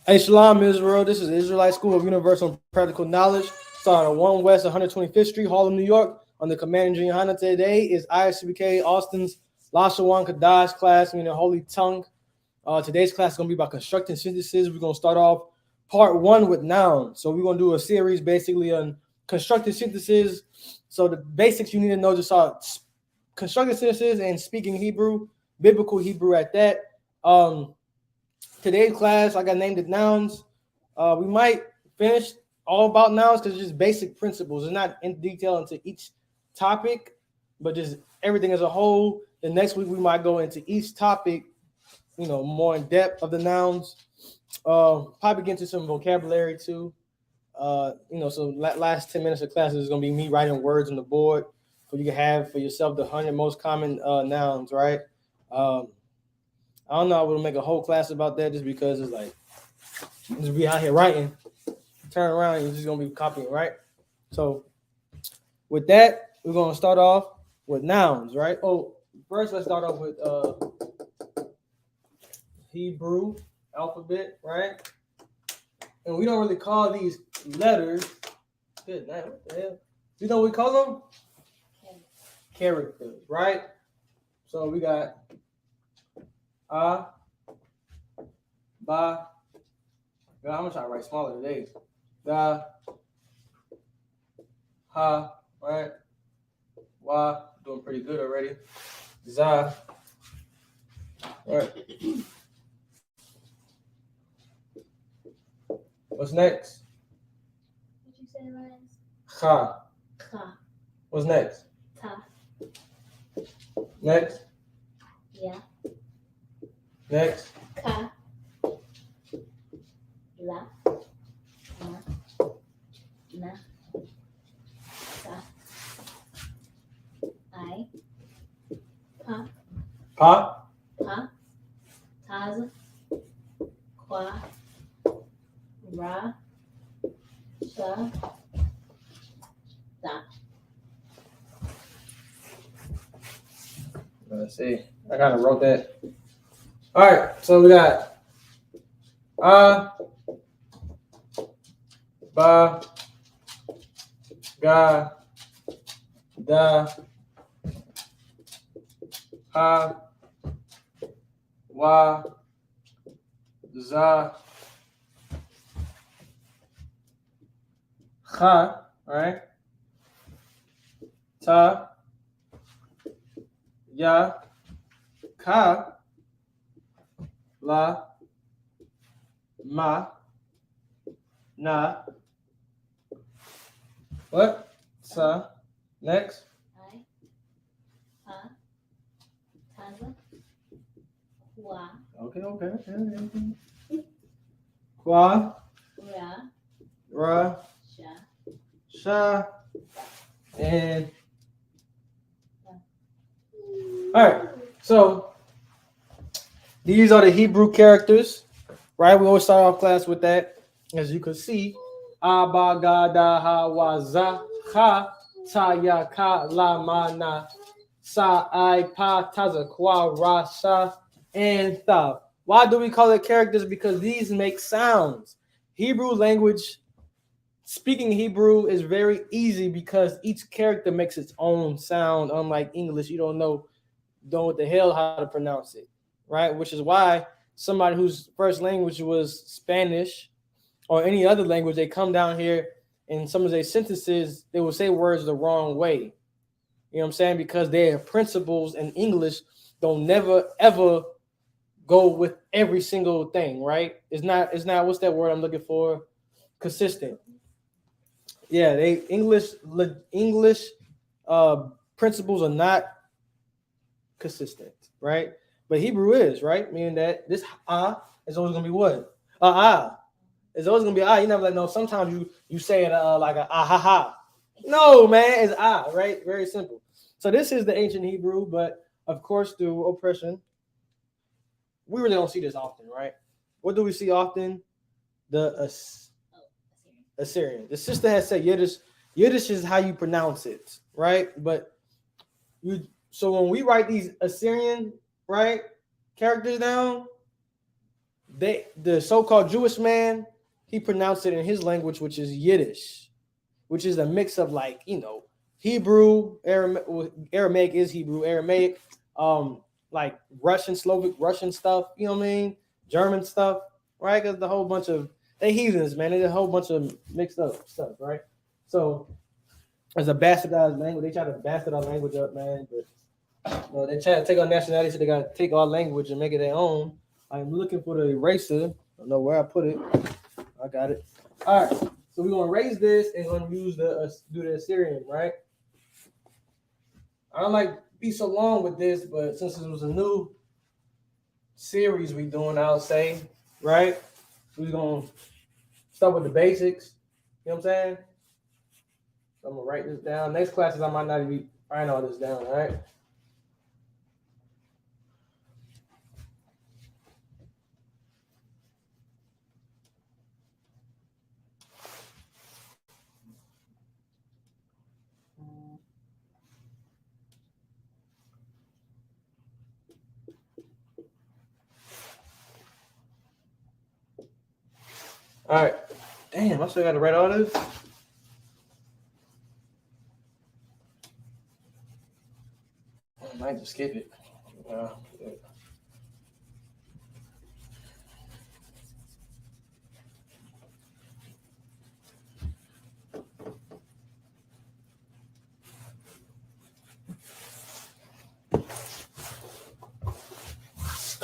Hey, Shalom, Israel. This is the Israelite School of Universal and Practical Knowledge, starting on 1 West 125th Street, Harlem, New York. On the Command Junior Hana today is ISUPK Austin's LASHAWAN QADASH class, meaning Holy Tongue. Today's class is going to be about constructing sentences. We're going to start off part 1 with nouns. So we're going to do a series basically on constructing sentences. So the basics you need to know just are constructing sentences and speaking Hebrew, biblical Hebrew at that. Today's class, like I named it nouns. We might finish all about nouns because it's just basic principles. It's not in detail into each topic, but just everything as a whole. The next week we might go into each topic, more in depth of the nouns. Probably get into some vocabulary too. So last 10 minutes of class is going to be me writing words on the board so you can have for yourself the 100 most common nouns, right? I don't know. I would make a whole class about that just because it's like, just be out here writing, turn around, and you're just going to be copying, right? So with that, we're going to start off with nouns, right? Oh, first let's start off with Hebrew alphabet, right? And we don't really call these letters. Good night. What the hell? You know what we call them? Characters, right? So we got ba. God, I'm gonna try to write smaller today. Da, ha, right? Wa, doing pretty good already. Za, right? What's next? What you say last? Cha. Ka. What's next? Ta. Next. Yeah. Next. Ka. La. Ma. Na. Sa. I. Pa. Pa. Pa. Taz. Qua. Ra. Sha. Da. Let's see. I kind of wrote that. All right. So we got ba, ga, da, ha, wa, za, cha, right? Ta, ya, ka, la, ma, na. What? Sa. Next. I. Pa. Taza. Qua. Okay. Qua, Ra. ra, Sha. sha, and all right. So these are the Hebrew characters, right? We always start off class with that. As you can see, Aba, Ga, Da, Ha, Wa, Za, Ha, Ta, Ya, Ka, La, Ma, Na, Sa, I, Pa, Taza, Kwa, Ra, Sha, and Tha. Why do we call it characters? Because these make sounds. Hebrew language, speaking Hebrew is very easy because each character makes its own sound. Unlike English, you don't know what the hell how to pronounce it, right? Which is why somebody whose first language was Spanish or any other language, they come down here and some of their sentences, they will say words the wrong way. You know what I'm saying? Because their principles in English don't never ever go with every single thing, right? It's not what's that word I'm looking for? Consistent. Yeah, English principles are not consistent, right? But Hebrew is, right? Meaning that this is always gonna be what? It's always gonna be You're never like, no, sometimes you say it like a ha ha. No, man, it's right? Very simple. So this is the ancient Hebrew, but of course through oppression, we really don't see this often, right? What do we see often? The Assyrian. The sister has said Yiddish. Yiddish is how you pronounce it, right? But so when we write these Assyrian, right, characters down, the so-called Jewish man, he pronounced it in his language, which is Yiddish, which is a mix of like, Hebrew, Aramaic is Hebrew, Aramaic, like Russian, Slovak, Russian stuff, you know what I mean? German stuff, right? Because the whole bunch of they heathens, man. There's a whole bunch of mixed up stuff, right? So it's a bastardized language. They try to bastard our language up, man. But they try to take our nationality, so they gotta take our language and make it their own. I'm looking for the eraser. I don't know where I put it. I got it. All right. So we're gonna erase this and gonna use do the Assyrian, right? I don't like be so long with this, but since it was a new series we doing, I'll say, right? We're gonna start with the basics. You know what I'm saying? So I'm gonna write this down. Next classes I might not even write all this down, all right? All right. Damn, I still got to write all this. I might just skip it. Yeah.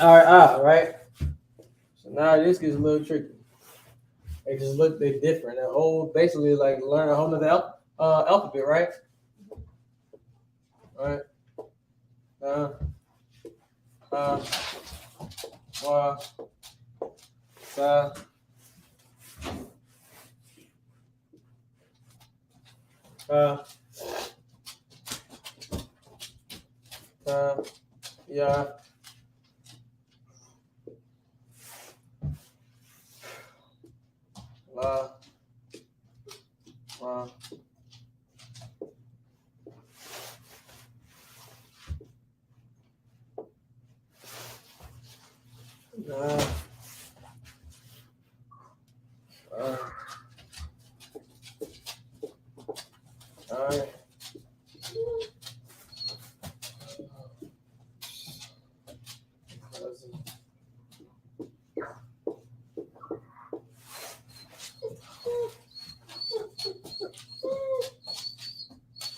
All right. So now this gets a little tricky. They're different. They're whole basically like learn a whole nother alphabet, right? All right. Wa, sa, ya, la, ma, na, all right.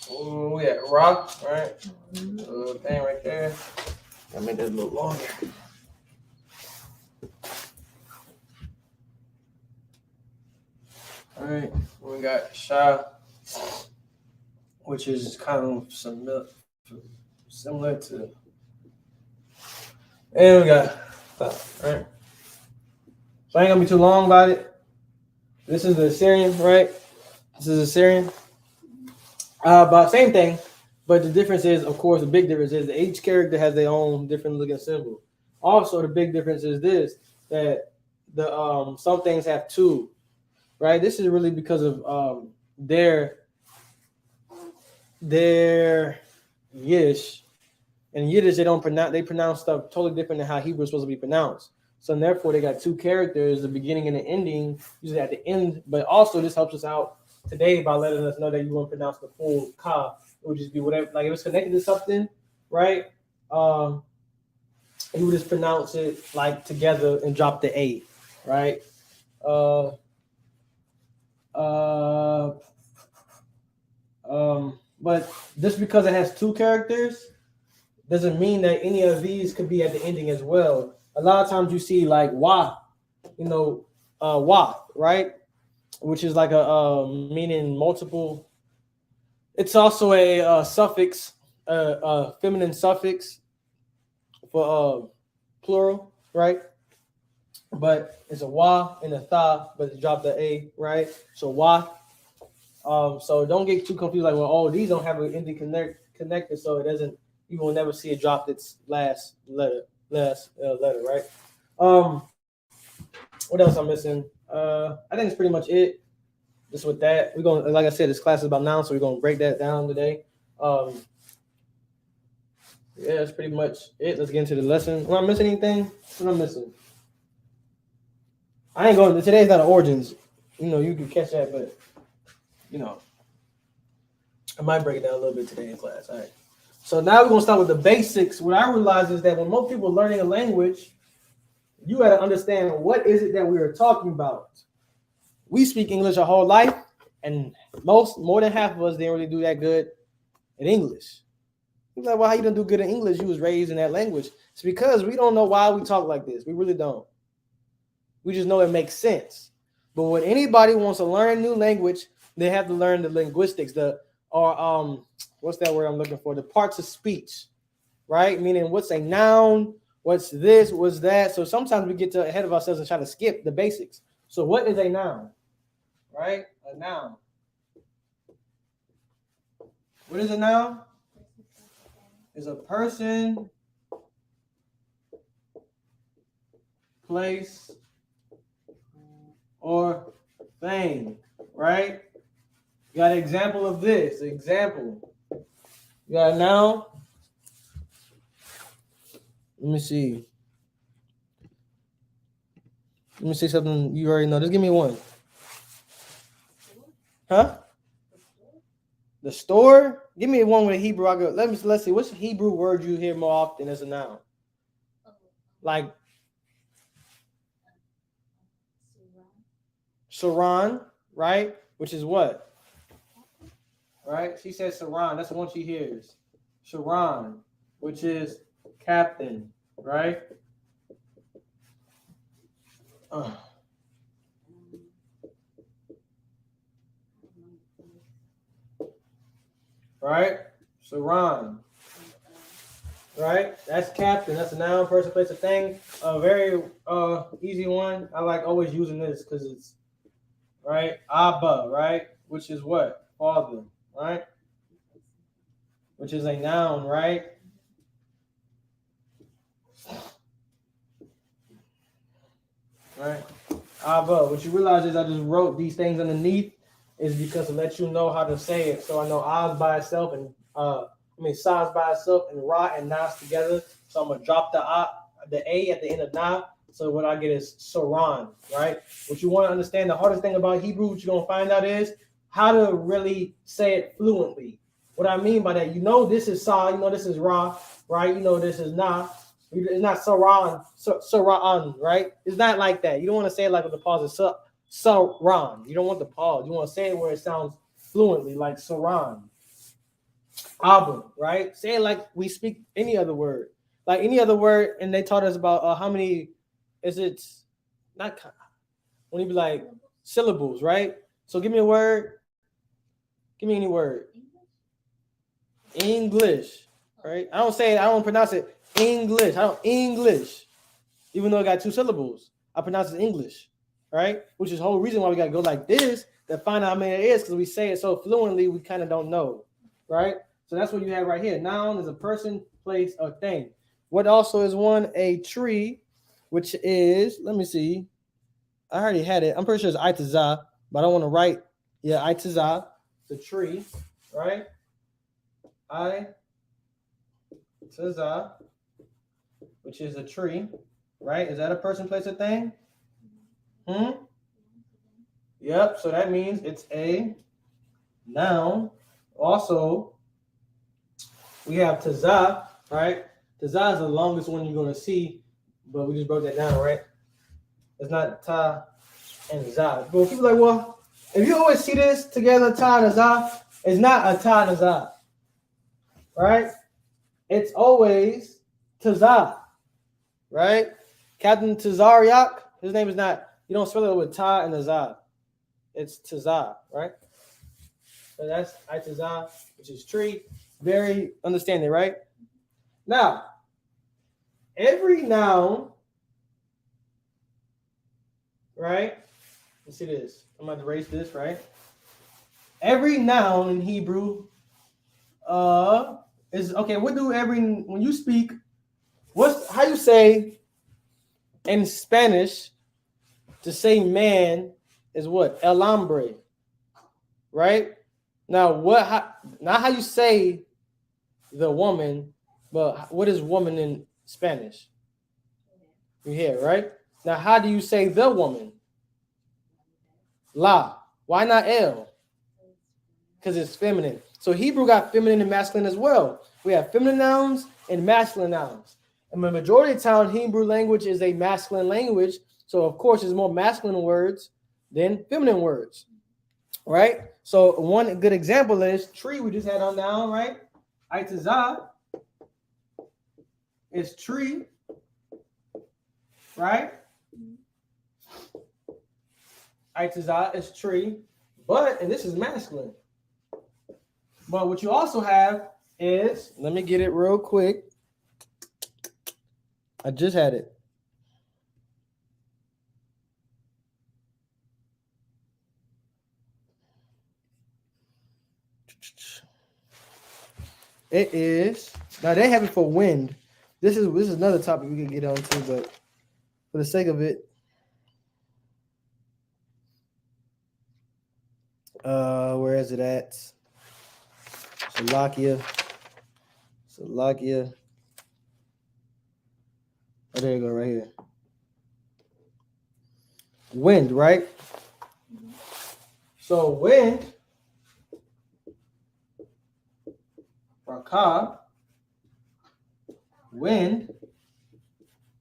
Oh yeah, rock, right? A little thing right there. I'll make that a little longer. All right, we got Sha, which is kind of similar to, and we got Tha, right? So I ain't gonna be too long about it. This is the Assyrian, right? This is Assyrian. But same thing, but the difference is, of course, the big difference is that each character has their own different looking symbol. Also, the big difference is this, that the some things have two, right? This is really because of their Yiddish. In Yiddish, they pronounce stuff totally different than how Hebrew is supposed to be pronounced. So therefore, they got two characters, the beginning and the ending, usually at the end. But also, this helps us out today by letting us know that you won't pronounce the full ka. It would just be whatever, like if it's connected to something, right? You would just pronounce it like together and drop the A, right? But just because it has two characters doesn't mean that any of these could be at the ending as well. A lot of times you see like wa, wa, right? Which is like a meaning multiple. It's also a suffix, feminine suffix for plural, right? But it's a wa and a tha, but it dropped the A, right? So wa. So don't get too confused. Like, well, these don't have an ending connected, so it doesn't. You will never see it drop its last letter, right? What else I'm missing? I think it's pretty much it. Just with that, we're going. Like I said, this class is about nouns, so we're gonna break that down today. Yeah, that's pretty much it. Let's get into the lesson. Am I missing anything? What am I missing? I ain't going. Today's not an origins. You know, you can catch that, but you know, I might break it down a little bit today in class. All right. So now we're gonna start with the basics. What I realize is that when most people are learning a language, you got to understand what is it that we are talking about. We speak English our whole life, and more than half of us didn't really do that good in English. You're like, well, how you don't do good in English? You was raised in that language. It's because we don't know why we talk like this. We really don't. We just know it makes sense. But when anybody wants to learn a new language, they have to learn the linguistics, what's that word I'm looking for? The parts of speech, right? Meaning what's a noun, what's this, what's that. So sometimes we get ahead of ourselves and try to skip the basics. So what is a noun, right? A noun. What is a noun? It's a person, place, or thing, right? You got an example of this. Example. You got a noun. Let me see. Let me see something you already know. Just give me one. Huh? The store? Give me one with a Hebrew. Let's see. What's the Hebrew word you hear more often as a noun? Like Saran, right? Which is what? Right? She says Saran. That's the one she hears. Saran, which is captain, right? Right? Saran. Right? That's captain. That's a noun, person, place, a thing. A very easy one. I like always using this because it's right. Abba, right? Which is what? Father, right? Which is a noun, right? Right? Abba. What you realize is I just wrote these things underneath is because to let you know how to say it. So I know Oz by itself and Saz by itself and Ra and Nas together. So I'm gonna drop the A at the end of Na. So what I get is Saran, right? What you want to understand, the hardest thing about Hebrew, what you're gonna find out is how to really say it fluently. What I mean by that, you know this is Sa, you know this is Ra, right? You know this is Na. It's not Saran, right? It's not like that. You don't want to say it like with the pause. It's Saran. You don't want the pause. You want to say it where it sounds fluently, like Saran. Abu, right? Say it like we speak any other word. Like any other word, and they taught us about how many is it not when you be like syllables, right? So give me a word. Give me any word. English, right? I don't pronounce it English. English. Even though it got two syllables, I pronounce it English, right? Which is the whole reason why we gotta go like this to find out how many it is, because we say it so fluently, we kind of don't know, right? So that's what you have right here. Noun is a person, place, or thing. What also is one? A tree, which is, let me see. I already had it. I'm pretty sure it's Itazah, but I don't want to write. Yeah, Itazah, the tree, right? Itazah, which is a tree, right? Is that a person, place, or thing? Yep, so that means it's a noun. Also, we have Tazah, right? Tazah is the longest one you're going to see, but we just broke that down, right? It's not Ta and Zah. But people are like, well, if you always see this together, Ta and Zah, it's not a Ta and Zah, right? It's always Tazah, right? Captain Tazariak, his name is not, you don't spell it with Ta and Zah. It's Tazah, right? So that's Itazah, which is tree. Very understanding, right? Now, every noun, right? Let's see this. I'm going to erase this, right? Every noun in Hebrew is, okay, when you speak, how you say in Spanish to say man is what? El hombre, right? Now, not how you say the woman, but what is woman in Spanish? You hear, right? Now, how do you say the woman? La. Why not L? Because it's feminine. So Hebrew got feminine and masculine as well. We have feminine nouns and masculine nouns. And the majority of the time, Hebrew language is a masculine language. So of course, there's more masculine words than feminine words, right? So one good example is tree. We just had on down, right? Aitazah is tree, right? Aitazah is tree, and this is masculine. But what you also have is, let me get it real quick. I just had it. It is, now they have it for wind. This is another topic we can get onto, but for the sake of it, where is it at? Slovakia. Oh, there you go, right here. Wind, right? So wind, rakah, wind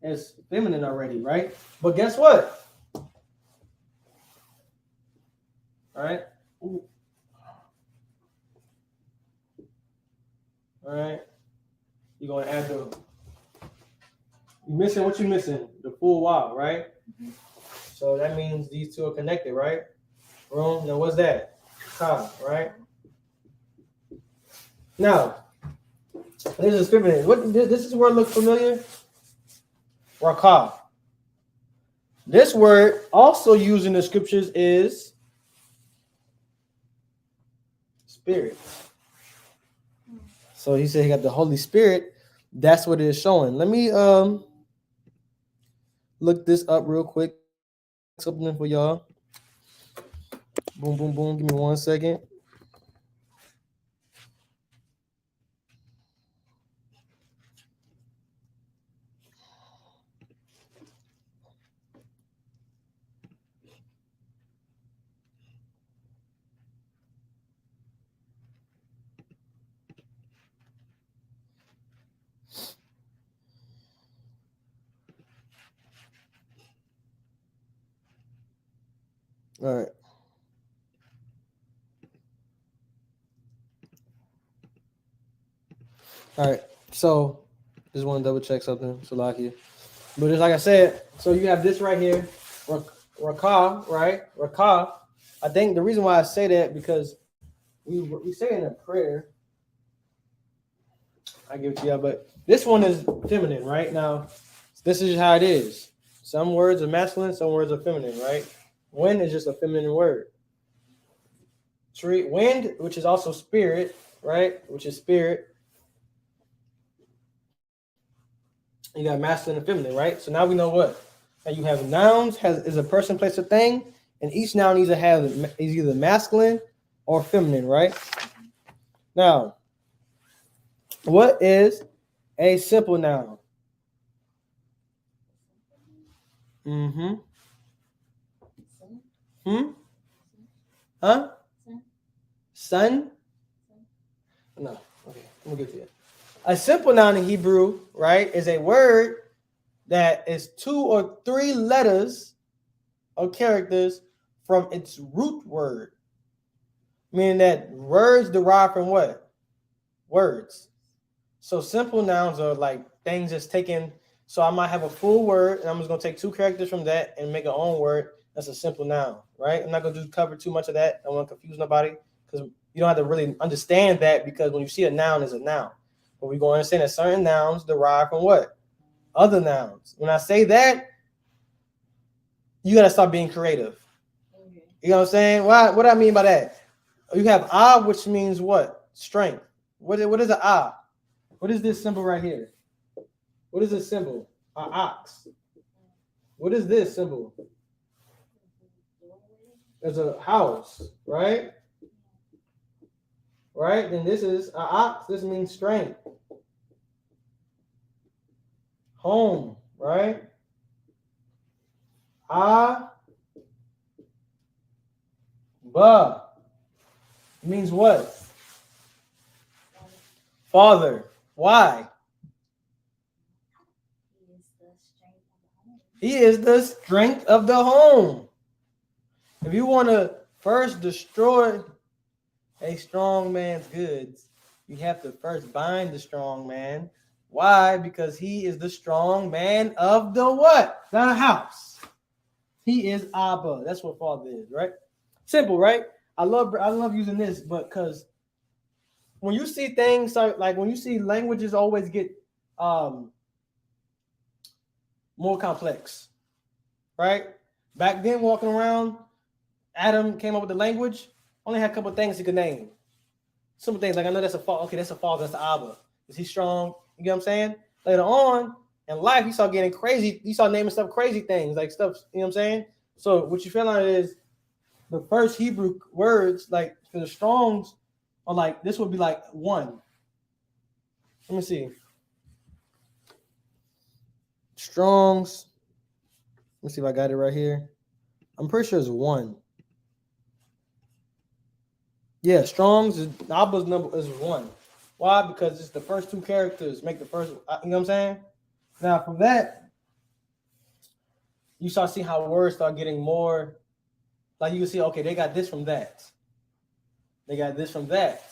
is feminine already, right? But guess what? All right. Ooh. All right. You're going to add you missing what you missing? The full wow, right? So that means these two are connected, right? Boom. Now what's that? Ka, right? Now, this is feminine. What this word look familiar? Rakah. This word also used in the scriptures is spirit. So he said he got the Holy Spirit. That's what it is showing. Let me look this up real quick. Something for y'all. Boom, boom, boom. Give me 1 second. All right. All right. So just want to double check something. Salakia. But it's like I said, so you have this right here, Rakah, right? Rakah. I think the reason why I say that because we say in a prayer. I give it to y'all, but this one is feminine, right? Now, this is how it is. Some words are masculine, some words are feminine, right? Wind is just a feminine word. Tree, wind, which is also spirit, right? Which is spirit. You got masculine and feminine, right? So now we know what? Now you have nouns is a person, place, or thing, and each noun is either masculine or feminine, right? Now, what is a simple noun? Mm-hmm. Huh? Sun? No. Okay, let me get to it. A simple noun in Hebrew, right, is a word that is 2 or 3 letters or characters from its root word. Meaning that words derive from what? Words. So simple nouns are like things that's taken. So I might have a full word, and I'm just going to take 2 characters from that and make an own word. That's a simple noun, right? I'm not going to cover too much of that. I don't want to confuse nobody because you don't have to really understand that because when you see a noun, it's a noun. But we're going to understand that certain nouns derive from what? Other nouns. When I say that, you got to start being creative. Okay. You know what I'm saying? What do I mean by that? You have ah, which means what? Strength. What is an ah? What is this symbol right here? What is this symbol? An ox. What is this symbol? There's a house, right? Right? Then this is an ox. This means strength. Home, right? Ah, Abba means what? Father. Why? He is the strength of the home. He is the strength of the home. If you want to first destroy a strong man's goods, you have to first bind the strong man. Why? Because he is the strong man of the what? The house. He is Abba. That's what father is, right? Simple, right? I love using this, but because when you see things like when you see languages always get more complex, right? Back then, walking around, Adam came up with the language, only had a couple of things he could name. Simple things like I know that's a father. Okay, that's a father. That's the Abba. Is he strong? You get what I'm saying? Later on in life, he started getting crazy. He started naming stuff crazy things like stuff. You know what I'm saying? So what you feel like is the first Hebrew words like for the Strongs are like this would be like one. Let me see. Strongs. Let me see if I got it right here. I'm pretty sure it's one. Yeah, Strong's Abba's number is one. Why? Because it's the first two characters make the first. You know what I'm saying? Now from that, you start seeing how words start getting more. Like you can see, okay, they got this from that. They got this from that.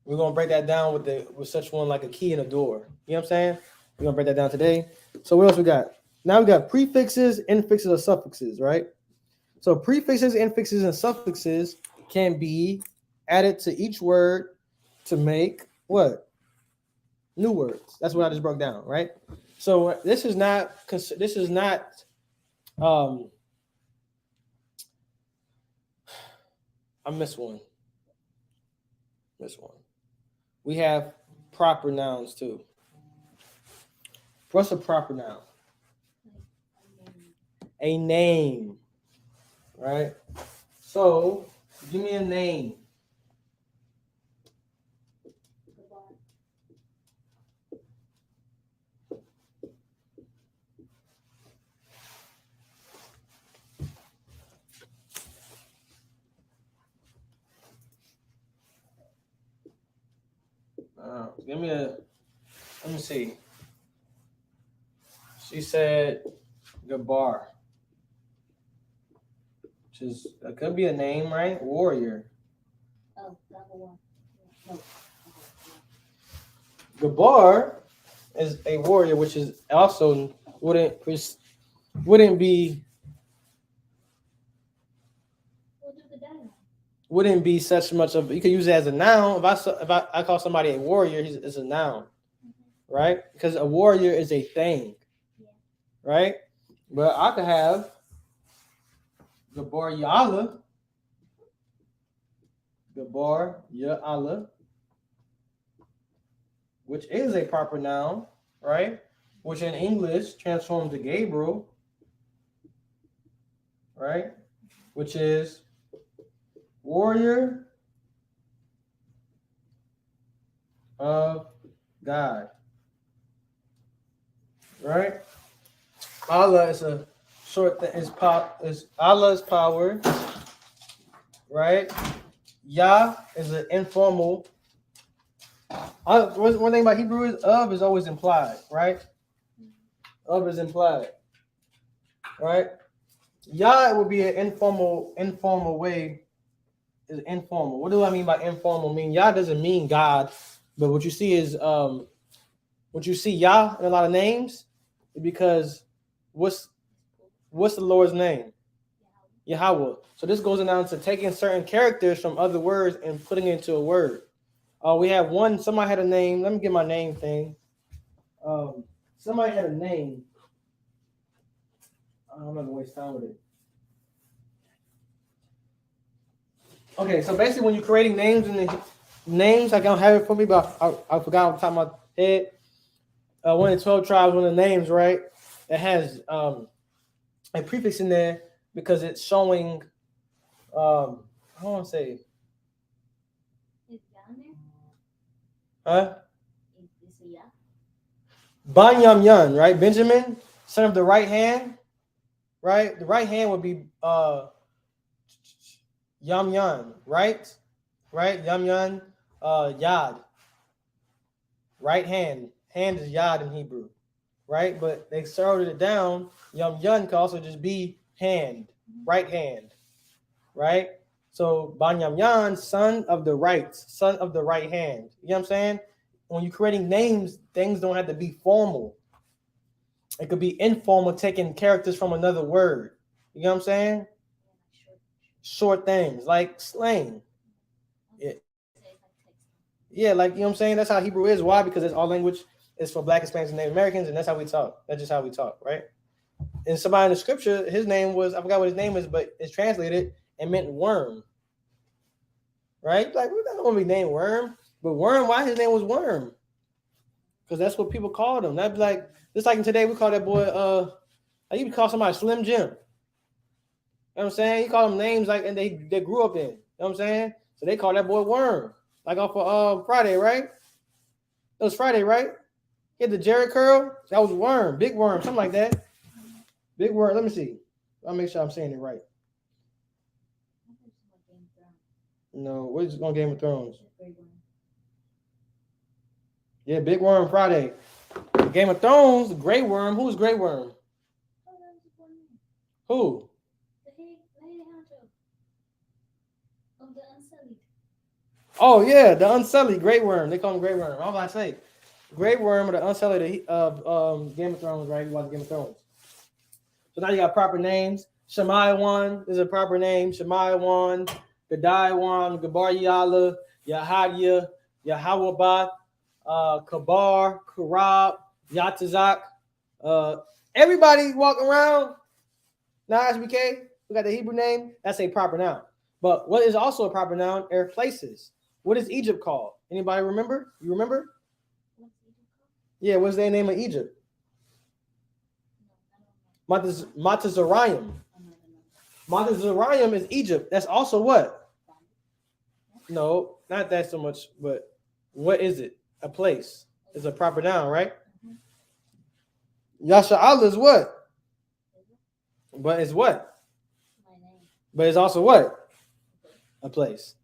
We're gonna break that down with such one like a key in a door. You know what I'm saying? We're gonna break that down today. So what else we got? Now we got prefixes, infixes, or suffixes, right? So prefixes, infixes, and suffixes can be added to each word to make what? New words. That's what I just broke down, right? So this is not I missed one. We have proper nouns too. What's a proper noun? A name, right? So give me a name. Let me see. She said Gabar, which is it could be a name, right? Warrior. Oh, number one. No. Gabar is a warrior, which is also wouldn't be We'll do the data. wouldn't be such much of. You could use it as a noun. If I call somebody a warrior, it's a noun, right? Because a warrior is a thing, right? But I could have Gabar Ya'ala, which is a proper noun, right? Which in English transforms to Gabriel, right? Which is warrior of God, right? Allah is a short thing. Is Allah's power, right? Yah is an informal. One thing about Hebrew is of is always implied, right? Of is implied, right? Yah would be an informal way. Is informal. What do I mean by informal? Mean Yah doesn't mean God, but what you see is what you see Yah in a lot of names, because what's the Lord's name? Yahweh. So this goes down to taking certain characters from other words and putting it into a word. We have one. Somebody had a name. Let me get my name thing. Somebody had a name. I'm not gonna waste time with it. Okay, so basically, when you're creating names and the names, I don't have it for me, but I forgot off the top of my head. One of the 12 tribes, one of the names, right? It has a prefix in there because it's showing. I don't want to say. Is down there? Huh? Is it yeah? Banyam Yun, right? Benjamin, son of the right hand, right? The right hand would be Yam yan, right? Right? Yam yan, yad, right hand. Hand is yad in Hebrew, right? But they started it down. Yam yan can also just be hand, right hand, right? So Banyam yan, son of the right, son of the right hand. You know what I'm saying? When you're creating names, things don't have to be formal. It could be informal, taking characters from another word. You know what I'm saying? Short things like slang. Yeah, yeah, like you know what I'm saying? That's how Hebrew is. Why? Because it's all language is for Black, Hispanics, and Native Americans, and that's how we talk. That's just how we talk, right? And somebody in the scripture, his name was, I forgot what his name is, but it's translated and meant worm. Right? Like, we don't want to be named Worm. But Worm, why his name was Worm? Because that's what people called him. That'd be like, just like in today, we call that boy, like you would call somebody Slim Jim. You know what I'm saying? You call them names like, and they grew up in. You know what I'm saying? So they call that boy Worm. Like off of Friday, right? It was Friday, right? He had the Jerry curl. That was Worm. Big Worm. Something like that. Big Worm. Let me see. I'll make sure I'm saying it right. No, we're just on Game of Thrones. Yeah, Big Worm Friday. Game of Thrones, the Grey Worm. Who's Grey Worm? Who? Oh yeah, the Unsullied Grey Worm. They call him Grey Worm. How about I say? Grey Worm or the Unsullied of Game of Thrones, right? You watch Game of Thrones. So now you got proper names. Shemaiwan is a proper name. Shemaiwan, Gadaiwan, Gabar Yala, Yahadia, Yahawabat, Kabar, Karab, Yatazak. Everybody walking around. Now ISUPK, we got the Hebrew name. That's a proper noun. But what is also a proper noun are places. What is Egypt called? Anybody remember? You remember? Yeah, what's the name of Egypt? Matazarium. Matazarium is Egypt. That's also what? No, not that so much, but what is it? A place. It's a proper noun, right? Yasha'Allah is what? But it's what? But it's also what? A place.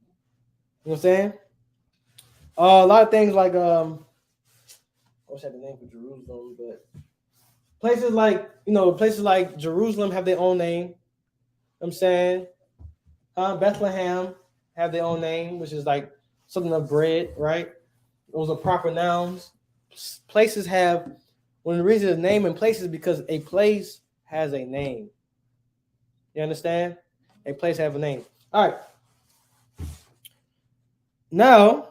You know what I'm saying? A lot of things like I wish I had the name for Jerusalem, but places like Jerusalem have their own name. You know what I'm saying? Bethlehem have their own name, which is like something of bread, right? Those are proper nouns. Places have, when the reason is name and places because a place has a name. You understand? A place have a name. All right. Now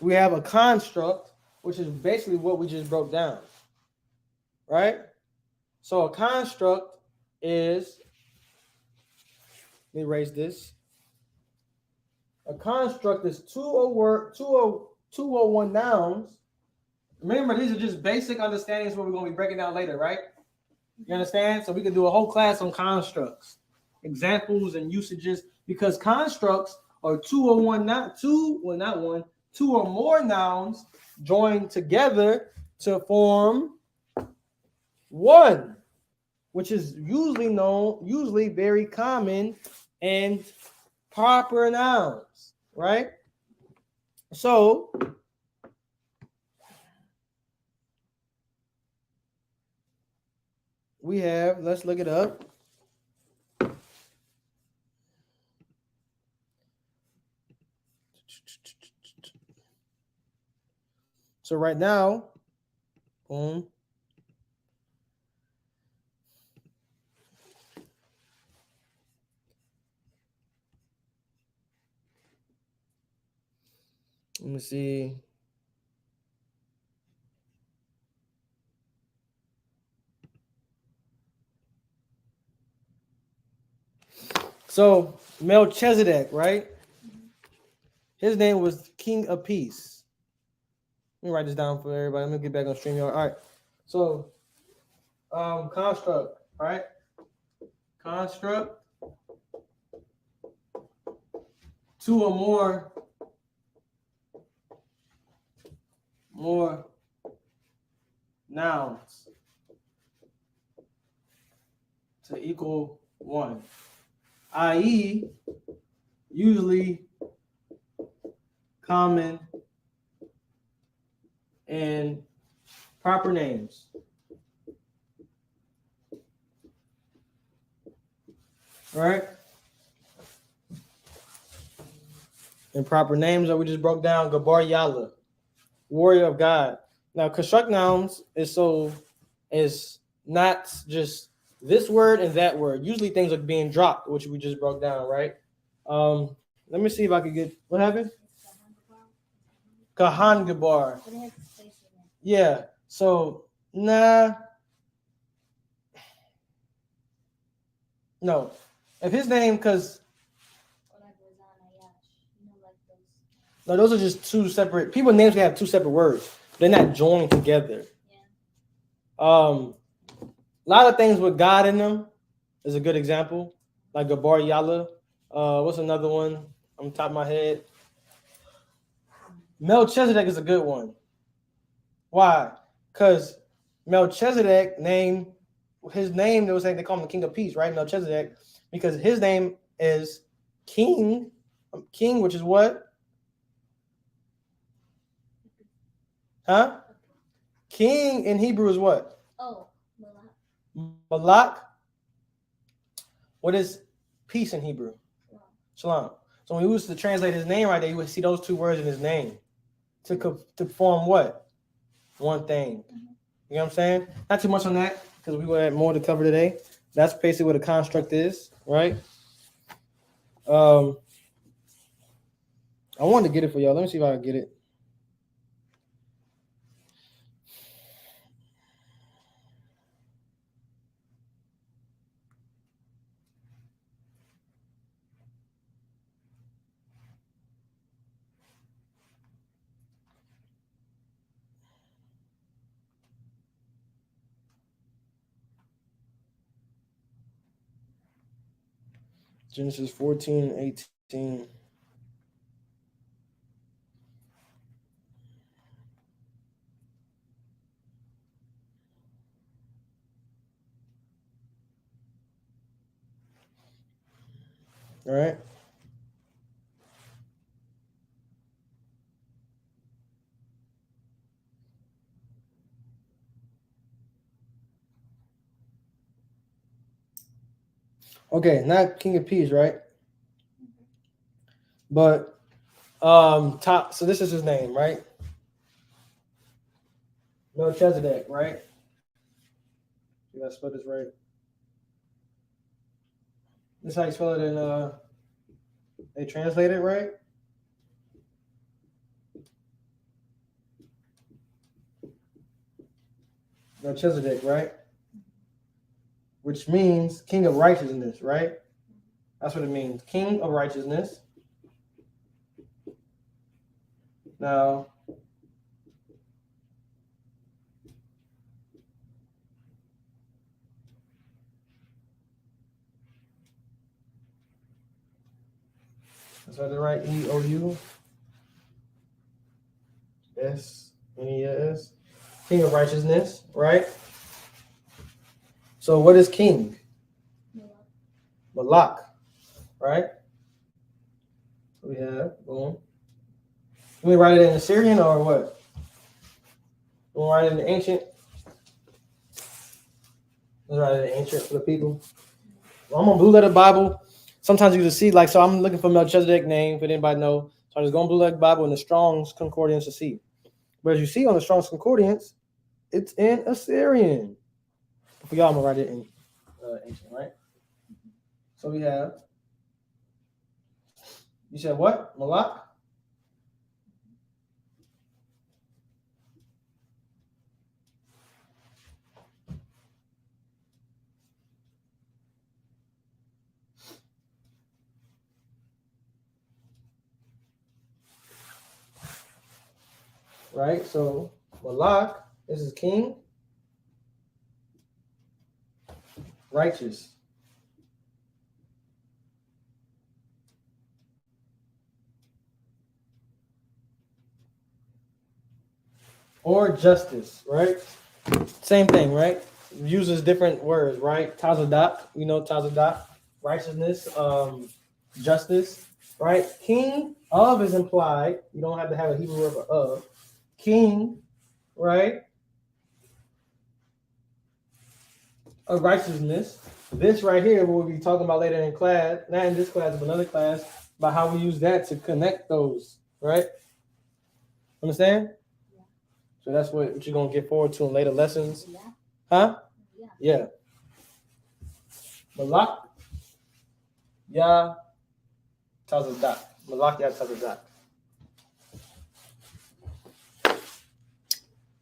we have a construct, which is basically what we just broke down. Right? So a construct is, let me erase this. A construct is 201 nouns. Remember, these are just basic understandings what we're going to be breaking down later, right? You understand? So we can do a whole class on constructs, examples and usages, because constructs are 2 or more nouns joined together to form one, which is usually very common and proper nouns, right? So we have, let's look it up. So right now, boom. Let me see. So Melchizedek, right? His name was King of Peace. Let me write this down for everybody. Let me get back on StreamYard. All right. So construct, right? Construct. 2 or more nouns to equal 1. i.e., usually common and proper names. All right? And proper names that we just broke down, Gabar Yala, warrior of God. Now, construct nouns is not just this word and that word. Usually things are being dropped, which we just broke down, right? Let me see if I could get what happened. Kahan Gabar. But it has a space in it. Yeah. So nah. No. If his name, because Or like Rosanna Yash. You know, like those. no, those are just two separate people names can have two separate words. They're not joined together. Yeah. A lot of things with God in them is a good example. Like Gabar Yala. What's another one on top of my head? Melchizedek is a good one. Why? Because Melchizedek his name, they call him the King of Peace, right? Melchizedek, because his name is King, which is what? Huh? King in Hebrew is what? Oh, Malak. Malak. What is peace in Hebrew? Shalom. So when we used to translate his name right there, you would see those two words in his name to form what? One thing. You know what I'm saying? Not too much on that because we will have more to cover today. That's basically what a construct is, right? I wanted to get it for y'all. Let me see if I can get it. Genesis 14 and 18. All right. Okay, not King of Peace, right? But top. So this is his name, right? Melchizedek, right? Did I spell this right? This is how you spell it in they translate it, right? Melchizedek, right? Which means king of righteousness, right? That's what it means. King of righteousness. Now, that's how they write EOU. SNES. King of righteousness, right? So what is king? Malak, right? So we have, boom. Can we write it in Assyrian or what? We'll write it in the ancient. Let's write it in ancient for the people. Well, I'm on Blue Letter Bible. Sometimes you just see, like, so I'm looking for Melchizedek name, if anybody know. So I just go on Blue Letter Bible in the Strong's Concordance to see. But as you see on the Strong's Concordance, it's in Assyrian. For y'all, I'm going to write it in ancient, right? So we have, you said what? Malak? Right? So Malak, this is king. Righteous. Or justice, right? Same thing, right? Uses different words, right? Tazadak, you know Tazadak, righteousness, justice, right? King of is implied. You don't have to have a Hebrew word for of. King, right? Of righteousness. This right here, we'll be talking about later in class, not in this class, but another class, about how we use that to connect those, right? Understand? Yeah. So that's what you're going to get forward to in later lessons. Yeah. Huh? Yeah. Yeah. Malak, Ya, Tazadak. Malak, Ya, Tazadak.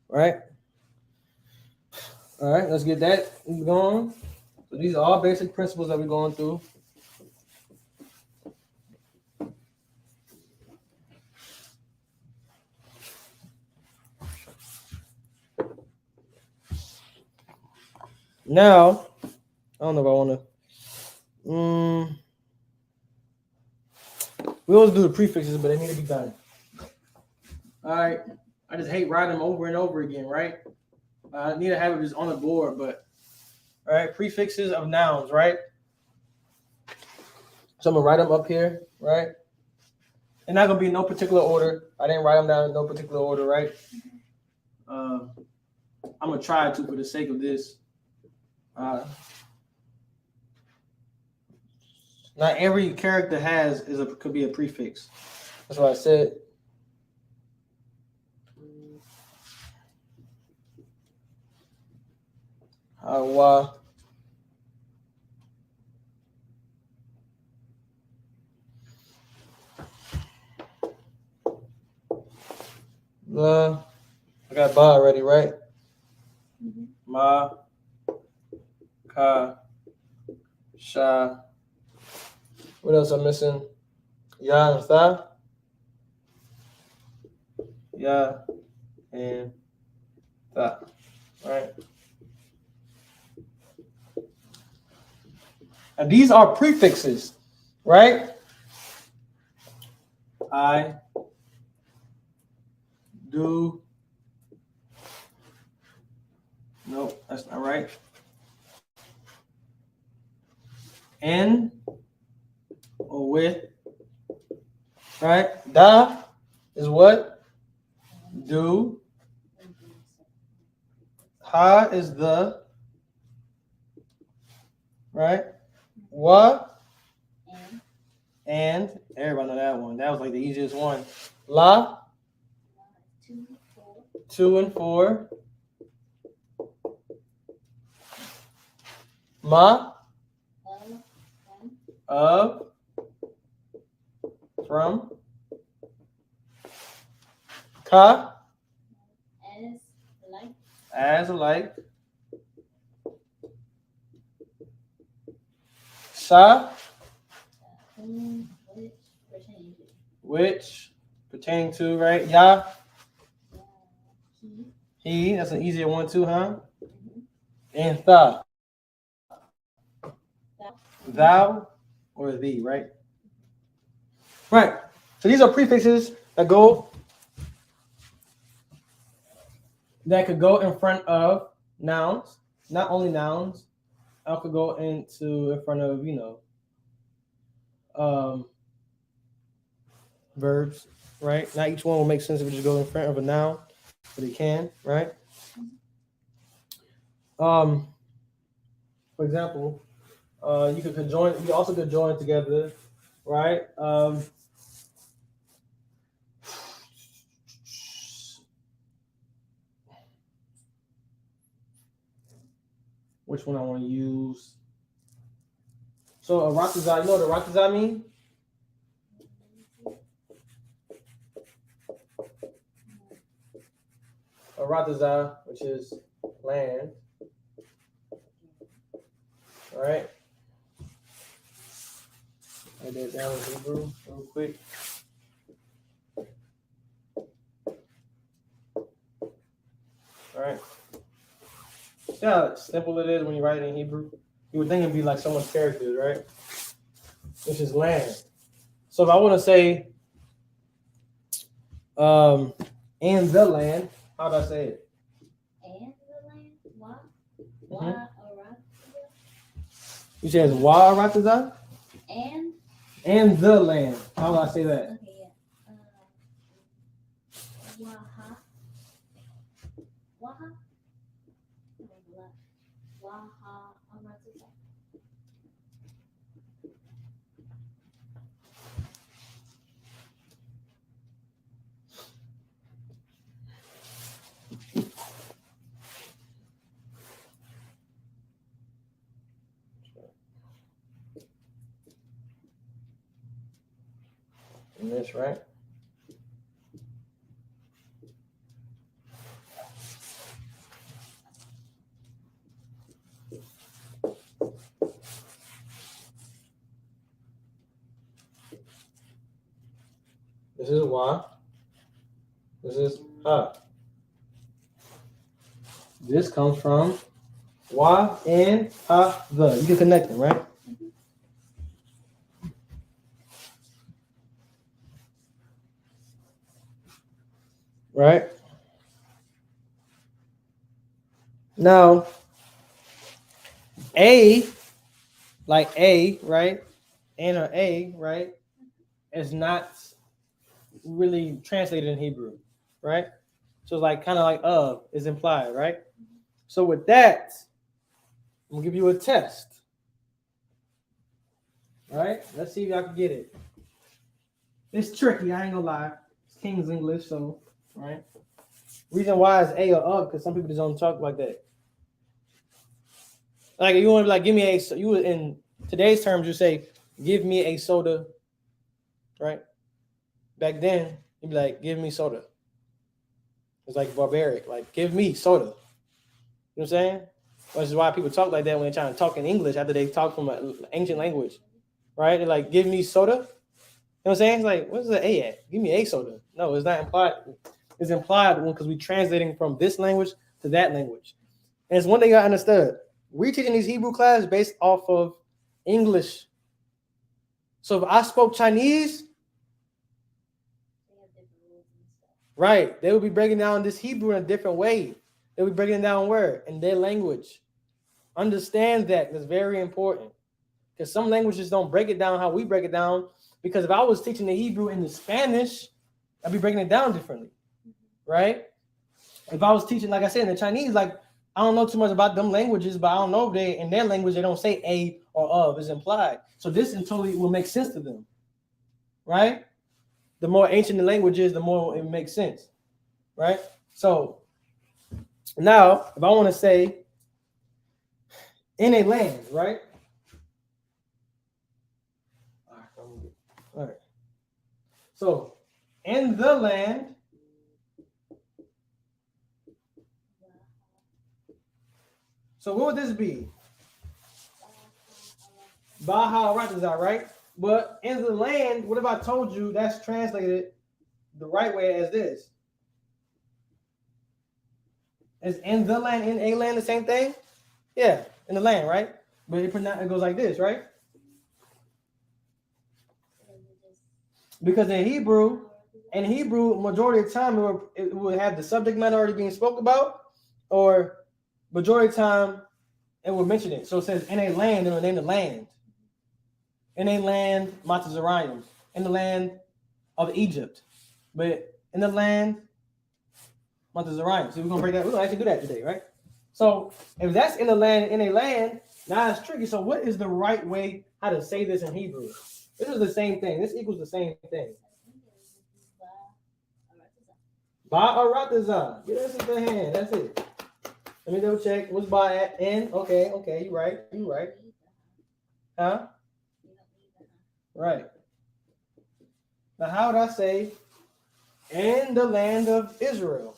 Right? All right, let's get that going. So these are all basic principles that we're going through. Now, I don't know if I want to. We always do the prefixes, but they need to be done. All right. I just hate writing them over and over again, right? I need to have it just on the board, but all right, prefixes of nouns, right? So I'm gonna write them up here, right? They're not gonna be in no particular order. I didn't write them down in no particular order, right? I'm gonna try to for the sake of this. Not every character could be a prefix. That's what I said. Hawa. La. I got ba already, right? Mm-hmm. Ma. Ka. Sha. What else I'm missing? Ya and Tha. Ya and Tha. All right. And these are prefixes, right? I do. Nope, that's not right. In or with, right? Da is what? Do. Ha is the, right? Wa and everybody know that one. That was like the easiest one. La, 2, 4. 2 and 4. Ma, of, from. Ka, as like. Sha, which, pertaining to, right? Ya, he, that's an easier one too, huh? Mm-hmm. And Tha, thou or thee, right? Right. So these are prefixes that could go in front of nouns, not only nouns. I could go in front of, verbs, right? Not each one will make sense if it just goes in front of a noun, but it can, right? For example, you also could join together, right? Which one I want to use? So a rataza, you know what a rataza mean? A rataza, which is land. All right. Write that down in Hebrew real quick. All right. See how simple it is when you write it in Hebrew? You would think it'd be like someone's character, right? Which is land. So if I want to say in the land, how do I say it? And the land? Why? Mhm. You say it's Wa Ratazan? And And the land. How do I say that? okay, yeah. Waha. Waha. Waha. Aratazan. And this, right? This is Wa. This is Ha. This comes from Wa and Ha the. You can connect them, right? Right? Now, A, like A, right? And or A, right? Is not really translated in Hebrew, right? So it's like kind of like is implied, right? So with that, I'm gonna give you a test. All right, let's see if y'all can get it. It's tricky, I ain't gonna lie. It's King's English, so right. Reason why is A or because some people just don't talk like that. Like you want to be like, give me a. You would in today's terms, you say, give me a soda, right? Back then, you'd be like, give me soda. It's like barbaric, like give me soda. You know what I'm saying? Which is why people talk like that when they're trying to talk in English after they talk from an ancient language, right? They're like, give me soda. You know what I'm saying? It's like, where's the A at? Give me a soda. No, it's not implied. It's implied because we're translating from this language to that language. And it's one thing I understood. We're teaching these Hebrew classes based off of English. So if I spoke Chinese, right, they would be breaking down this Hebrew in a different way. They would be breaking it down where? In their language. Understand that. That's very important. Because some languages don't break it down how we break it down. Because if I was teaching the Hebrew in the Spanish, I'd be breaking it down differently. Right? If I was teaching, like I said, in the Chinese, like I don't know too much about them languages, but I don't know if they in their language they don't say a or of is implied. So this totally will make sense to them. Right? The more ancient the language is, the more it makes sense. Right? So now, if I want to say in a land, right? All right. So in the land, so what would this be? Baha Ratazah, right? But in the land, what if I told you that's translated the right way as this? Is in the land, in a land, the same thing? Yeah, in the land, right? But it goes like this, right? Because in Hebrew, majority of the time it will have the subject matter already being spoke about, or majority of the time it will mention it. So it says in a land, it will name the land. In a land, Matazarayim, in the land of Egypt. But in the land, Matazarayim. So we're gonna break that. We're gonna actually do that today, right? So if that's in the land, in a land, now it's tricky. So what is the right way how to say this in Hebrew? This is the same thing. This equals the same thing. Ba'aratazah. Get us in the hand. That's it. Let me double check. What's ba at? N. Okay. You right. Huh? Right. Now, how would I say in the land of Israel?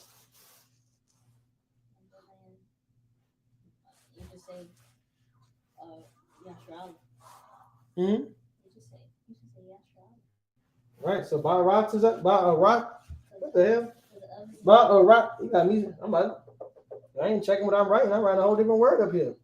You just say Yashral. Hmm? You just say Yashral. Right. So Ba'aratazah. Ba'arat. What the hell? Ba'arat. You got me. I ain't checking what I'm writing. I'm writing a whole different word up here.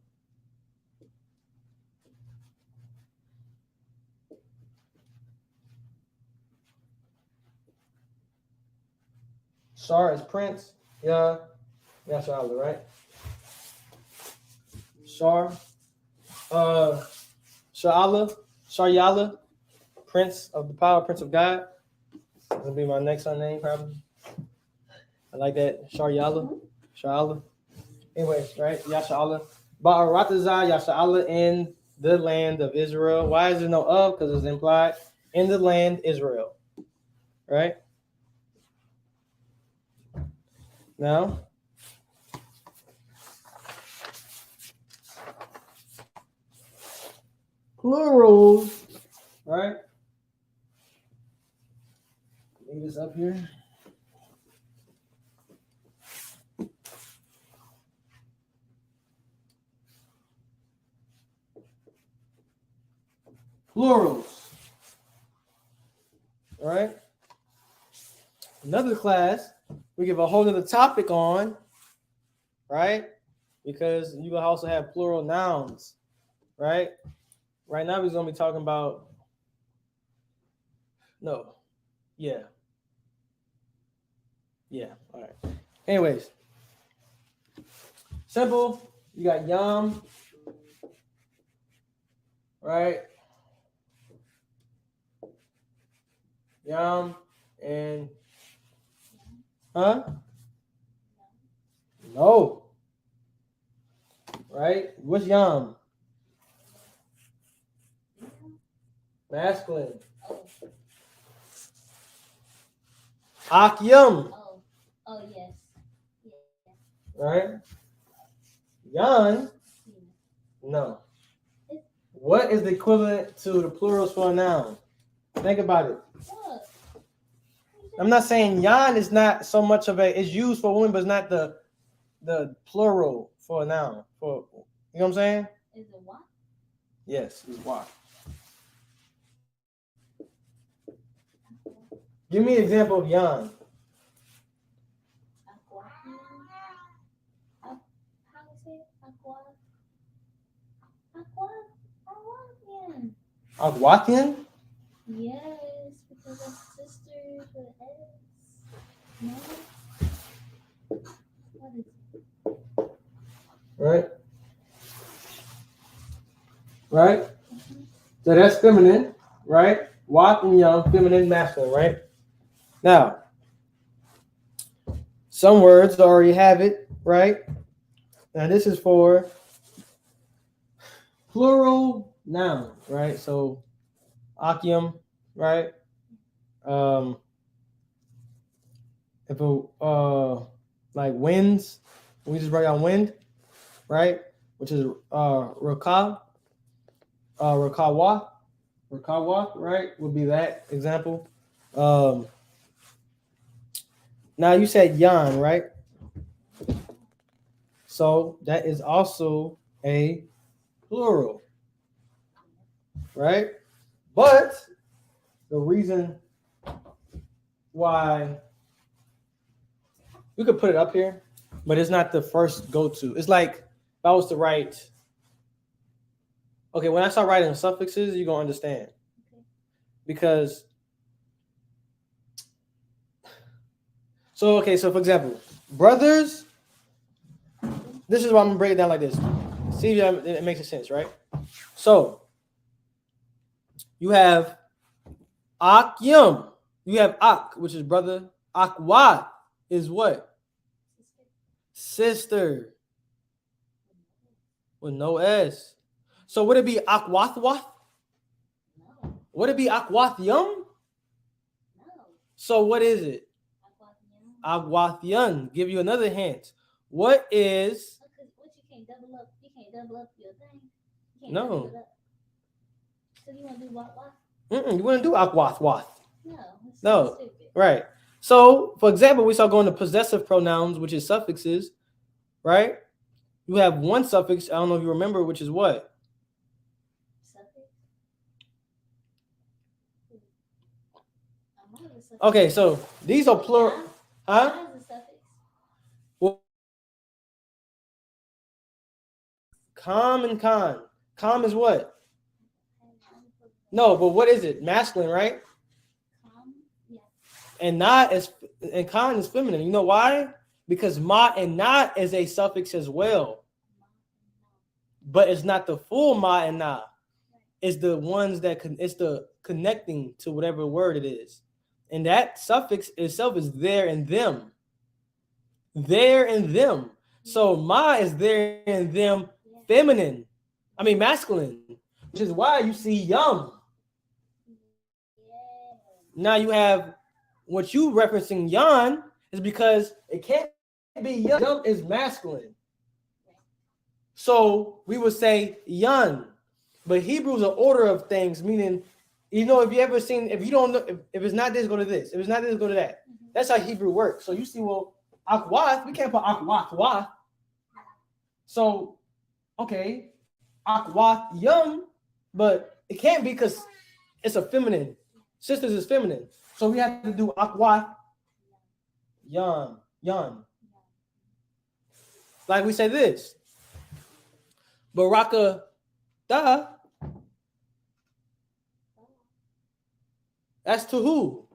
Shar is Prince. Yeah. Yasha'Allah, right? Shar. Sharyala, Prince of the Power, Prince of God. That'll be my next son name, probably. I like that. Sharyala. Anyways, right? Yasha'Allah. Ba'aratazah, Yasha'Allah in the land of Israel. Why is there no of? Because it's implied. In the land Israel. Right? Now, plurals, right? Leave this up here. Plurals, right? Another class we give a whole other topic on, right? Because you will also have plural nouns, right? Right now we're going to be talking about, all right. Anyways, simple, you got yam, right? Yam and, no, right? What's yam? Masculine. Akyam. Oh, yes. Right? Yan. No. What is the equivalent to the plurals for a noun? Think about it. What? I'm not saying yan is not so much of a, it's used for women, but it's not the plural for a noun. For, you know what I'm saying? Is it what? Yes, it's what. Give me an example of yan. Aquatian? Yes, because that's sisters with S. No? What is it? Right? Right? Mm-hmm. So that's feminine, right? Wat and young, feminine, masculine, right? Now, some words already have it, right? Now this is for plural nouns, right? So Akyam, right? If it like winds, we just write down wind, right? Which is Rakawa, right? Would be that example. Now you said yan, right? So that is also a plural, right? But the reason why we could put it up here, but it's not the first go-to. It's like if I was to write, okay, when I start writing suffixes, you're gonna understand. Because so for example, brothers, this is why I'm gonna break it down like this. See if it makes sense, right? So you have Akyam, you have Ak, which is brother. Akwa is what? Sister. With no S. So would it be Akwathwath? No. Would it be Akwathiyum? No. So what is it? Agwathian. Give you another hint. What is? What you can't double up? You can't double up your thing. No. So you want to do what? You wouldn't do Akwathwath. No. Stupid. Right. So, for example, we start going to possessive pronouns, which is suffixes, right? You have one suffix. I don't know if you remember, which is what? Suffix. Okay, so these are plural. Huh? Well, com and con. Com is what? No, but what is it? Masculine, right? Yeah. And con is feminine. You know why? Because ma and na is a suffix as well. But it's not the full ma and na. is the ones that it's the connecting to whatever word it is. And that suffix itself is there and them. There and them. So ma is there and them feminine. I mean masculine, which is why you see yum. Now you have what you referencing yan is because it can't be yum. Yum is masculine. So we would say yan. But Hebrew is an order of things, meaning, you know, if you ever seen, if you don't know, if it's not this, go to this. If it's not this, go to that. That's how Hebrew works. So you see, well, akwath, we can't put akwath. So, okay, akwath yum, but it can't be because it's a feminine. Sisters is feminine. So we have to do akwath yan. Like we say this. Baraka da. That's to who?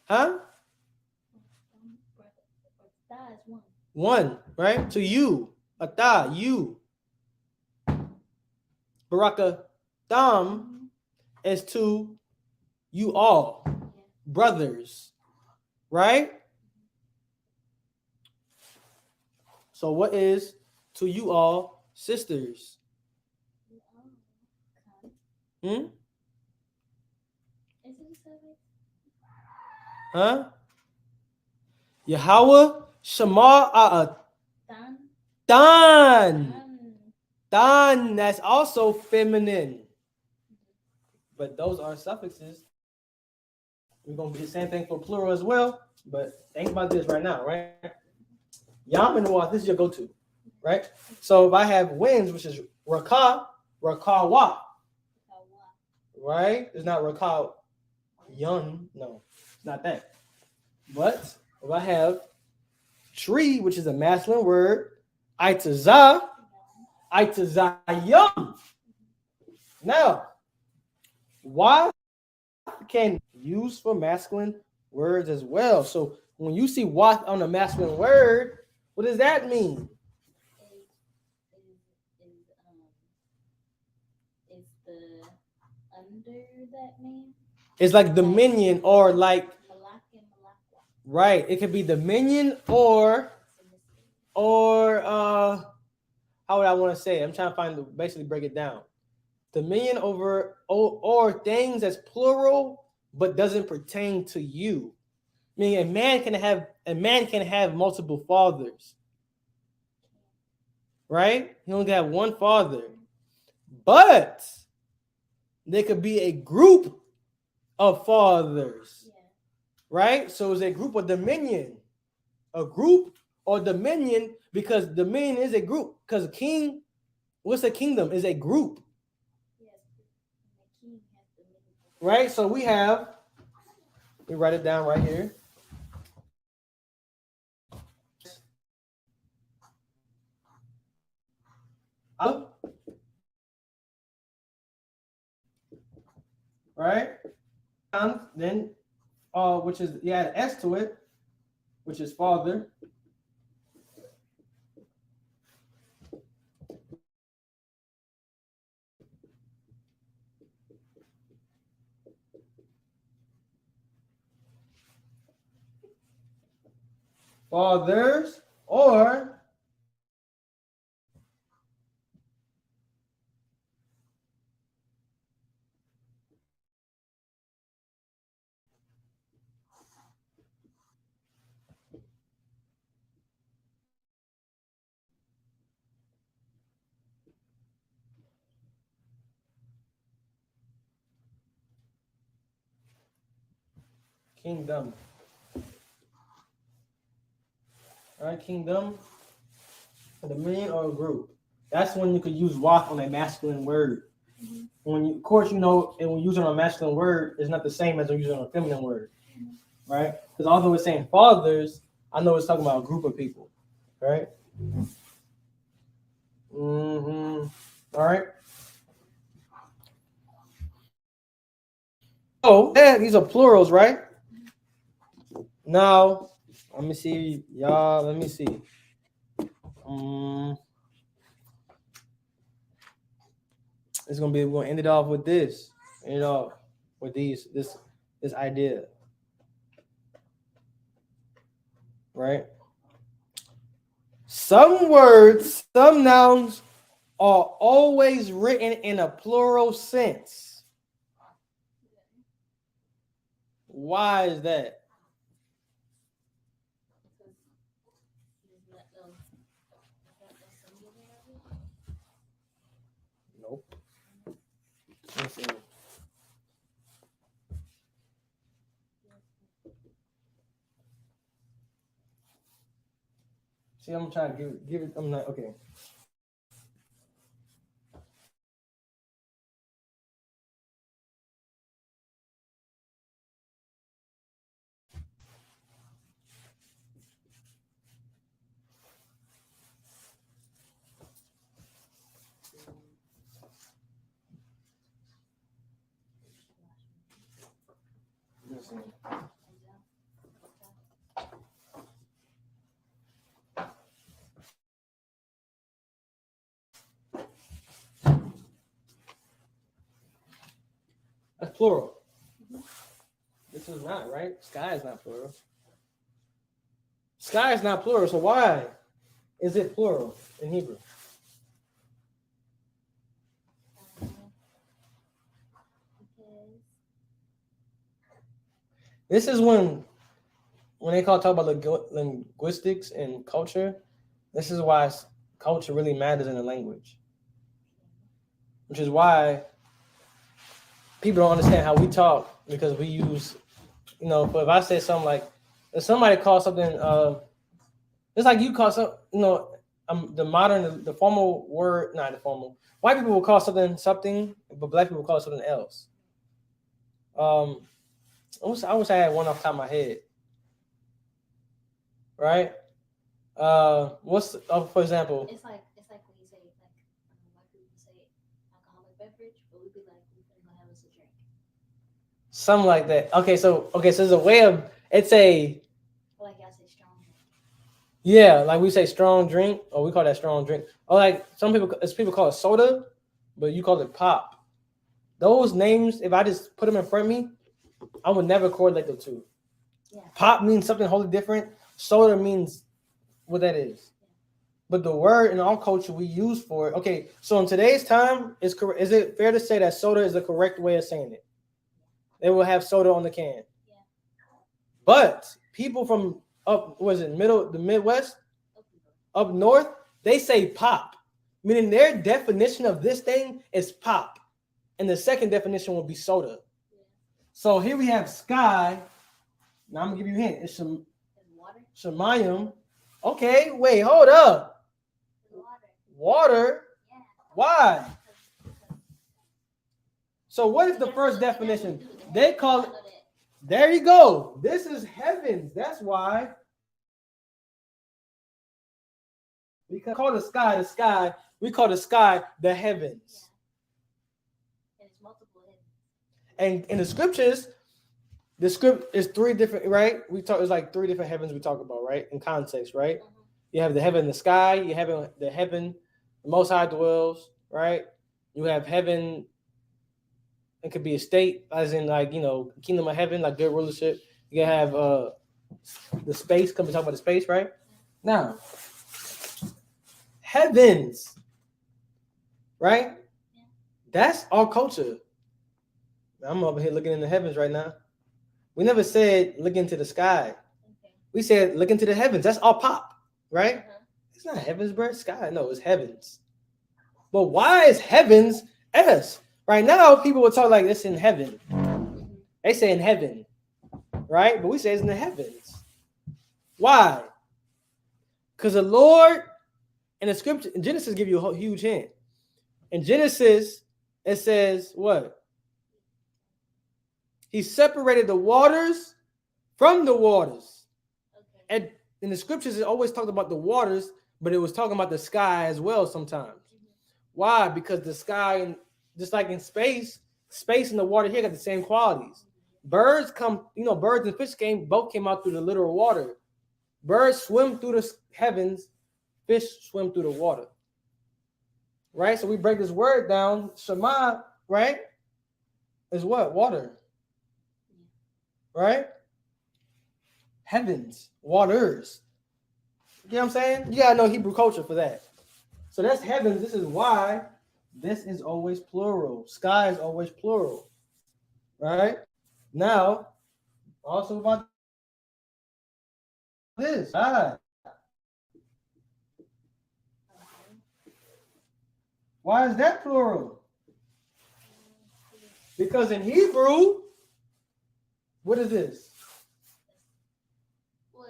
Huh? One, right? To you. Ata, you. Baraka dam is to you all. Brothers. Right? So what is to you all sisters? Hmm? Huh? Yahweh Shema Dan. Dan, that's also feminine. But those are suffixes. We're going to do the same thing for plural as well. But think about this right now, right? Yam and Wa, this is your go-to, right? So if I have winds, which is Raka, Rakawa, right? It's not Raka Yun. No, it's not that. But if I have tree, which is a masculine word, Aitaza Yum. Now, why can use for masculine words as well? So when you see wath on a masculine word, what does that mean? Is the under that name? It's like dominion or like right. It could be dominion or how would I want to say it? I'm trying to basically break it down. Dominion over or things that's plural but doesn't pertain to you. Meaning a man can have multiple fathers. Right? He only have one father. But there could be a group of fathers. Right? So it's a group of dominion. A group or dominion, because dominion is a group. Because king, what's a kingdom? Is a group. Right? So we write it down right here. Right? Then which is you add an S to it, which is father. Fathers or kingdom. All right, kingdom, a dominion or a group. That's when you could use wath on a masculine word. When you, of course, you know, and when using a masculine word, it's not the same as when using a feminine word, right? Because although it's saying fathers, I know it's talking about a group of people, right? All right. Oh, yeah, these are plurals, right? Now, let me see, y'all. Let me see. It's gonna be. We're gonna end it off with this. End it off with this idea, right? Some words, some nouns are always written in a plural sense. Why is that? Nope. Let's see. See, I'm trying to give it. I'm not okay. Let's see. That's plural. This is not, right? Sky is not plural. Sky is not plural, so why is it plural in Hebrew? This is when they talk about linguistics and culture. This is why culture really matters in the language, which is why people don't understand how we talk, because we use, but if I say something like, if somebody calls something, it's like you call something, the formal word, not the formal. White people will call something, but black people will call it something else. I wish I had one off the top of my head. Right? For example? It's like when you say white people say alcoholic beverage, but we'd be like, we're gonna have us a drink. Something like that. So there's a way of like I say strong drink. Yeah, like we say strong drink, or we call that strong drink. Or like people call it soda, but you call it pop. Those names, if I just put them in front of me, I would never correlate the two. Yeah. Pop means something wholly different. Soda means what that is. Yeah. But the word in our culture we use for it. Okay, so in today's time, is it fair to say that soda is the correct way of saying it? They will have soda on the can. Yeah. But people from the Midwest, up north, they say pop, meaning their definition of this thing is pop. And the second definition will be soda. Yeah. So here we have sky. Now I'm gonna give you a hint. It's some Shemayim. Okay, wait, hold up. Water. Yeah. Why? So what is the first definition? They call it. There you go. This is heavens. That's why. We call the sky. We call the sky the heavens. And it's multiple heavens. And in the scriptures, the script is three different, right? It's like three different heavens we talk about, right? In context, right? Mm-hmm. You have the heaven in the sky. You have the heaven, the Most High dwells, right? You have heaven. It could be a state, as in kingdom of heaven, like good rulership. You can have the space. Come and talk about the space, right? Now, heavens, right? Yeah. That's our culture. I'm over here looking in the heavens right now. We never said look into the sky. Okay. We said look into the heavens. That's all pop, right? Uh-huh. It's not heavens, bro. It's sky. No, it's heavens. But why is heavens S? Right now, people will talk like this in heaven. They say in heaven, right? But we say it's in the heavens. Why? Because the Lord in the scripture, in Genesis, give you a huge hint. In Genesis, it says what? He separated the waters from the waters. Okay. And in the scriptures, it always talked about the waters, but it was talking about the sky as well sometimes. Mm-hmm. Why? Because the sky, and just like in space and the water here got the same qualities. Birds birds and fish both came out through the literal water. Birds swim through the heavens, fish swim through the water. right? So we break this word down. Shema, right, is what? Water, right? Heavens, waters. You know what I'm saying? You gotta know Hebrew culture for that. So that's heavens. This is why this is always plural. Sky is always plural, right? Now, also about this. Why is that plural? Because in Hebrew, what is this? Well,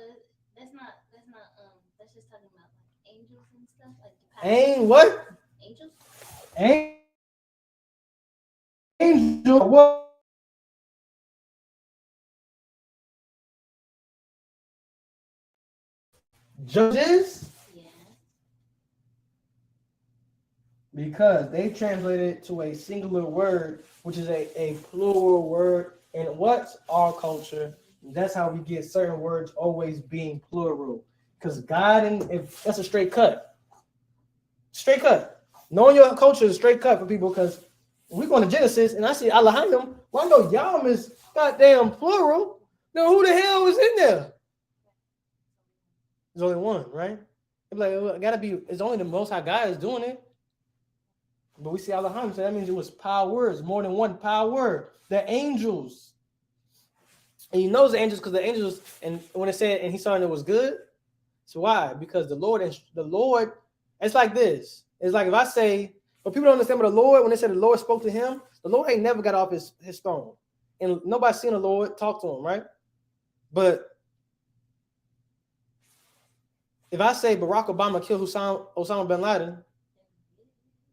that's just talking about like angels and stuff. Like Ain't what? Angels? Angel. What? Judges? Yeah. Because they translated it to a singular word, which is a plural word. And what's our culture? That's how we get certain words always being plural. Because God, and if that's a straight cut. Straight cut. Knowing your culture is a straight cut for people, because we're going to Genesis and I see Elohim. Well, I know Yam is goddamn plural. Now who the hell is in there? There's only one, right? It's like, it gotta be, it's only the Most High God is doing it. But we see Elohim, so that means it was powers, more than one power. The angels. And he knows the angels because the angels, and when it said, and he saw and it was good. So why? Because the Lord, it's like this. It's like if I say, but people don't understand, but the Lord, when they said the Lord spoke to him, the Lord ain't never got off his throne. And nobody's seen the Lord talk to him, right? But if I say Barack Obama killed Osama bin Laden,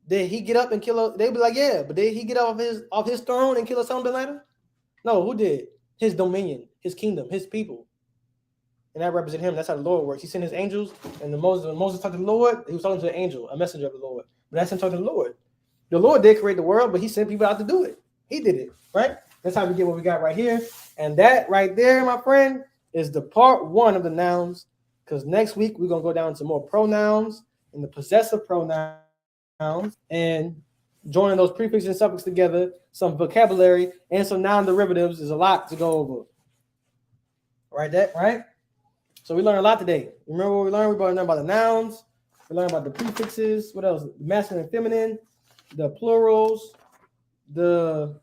did he get up and kill? They'd be like, yeah, but did he get off his throne and kill Osama bin Laden? No, who did? His dominion, his kingdom, his people. And that represents him. That's how the Lord works. He sent his angels, and when Moses talked to the Lord, he was talking to an angel, a messenger of the Lord. But that's him talking to the Lord. The Lord did create the world, but he sent people out to do it. He did it, right? That's how we get what we got right here. And that right there, my friend, is the part one of the nouns. Because next week, we're going to go down to more pronouns and the possessive pronouns and joining those prefixes and suffixes together, some vocabulary, and some noun derivatives is a lot to go over. Right? So we learned a lot today. Remember what we learned? We learned about the nouns. We learned about the prefixes. What else? The masculine and feminine, the plurals, the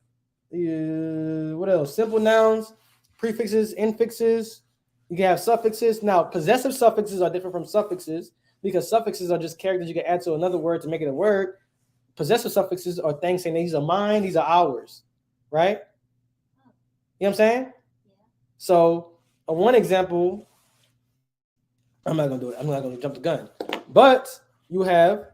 what else? Simple nouns, prefixes, infixes. You can have suffixes. Now, possessive suffixes are different from suffixes because suffixes are just characters you can add to another word to make it a word. Possessive suffixes are things saying these are mine, these are ours, right? You know what I'm saying? Yeah. So, one example, I'm not going to do it. I'm not going to jump the gun. But you have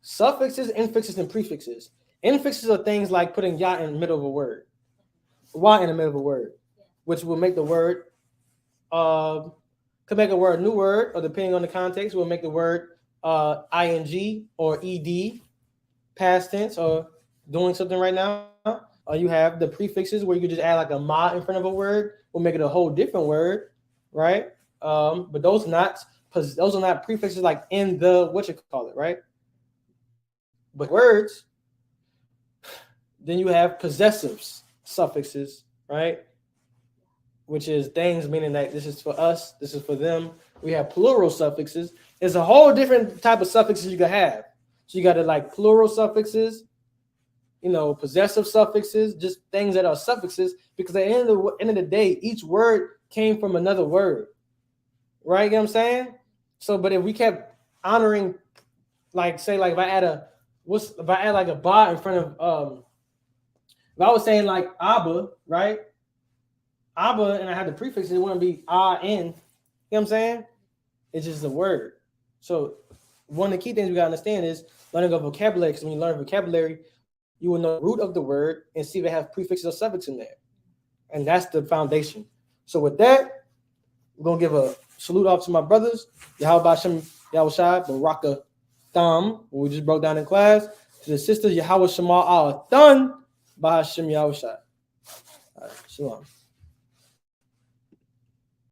suffixes, infixes, and prefixes. Infixes are things like putting ya in the middle of a word, y in the middle of a word, which will make the word, could make a word a new word, or depending on the context, will make the word ing or ed, past tense, or doing something right now. Or you have the prefixes where you could just add like a ma in front of a word, will make it a whole different word, right? But those are not prefixes like in the what you call it, right? But words, then you have possessives, suffixes, right? Which is things meaning that this is for us, this is for them. We have plural suffixes. It's a whole different type of suffixes you can have. So you got to like plural suffixes, possessive suffixes, just things that are suffixes, because at the end of the day, each word came from another word, right? You know what I'm saying? So, but if we kept honoring, like say, like if I add like a ba in front of, if I was saying like Abba, right? Abba, and I had the prefix, it wouldn't be in. You know what I'm saying? It's just a word. So one of the key things we gotta understand is learning a vocabulary, because when you learn vocabulary, you will know the root of the word and see if it has prefixes or suffixes in there. And that's the foundation. So with that, we're gonna give a salute off to my brothers. Yahweh Shem Yahushai Baraka Tham, what we just broke down in class. To the sisters, Yahweh Shema Al Thun, Bahashem Yahushai. All right, shalom.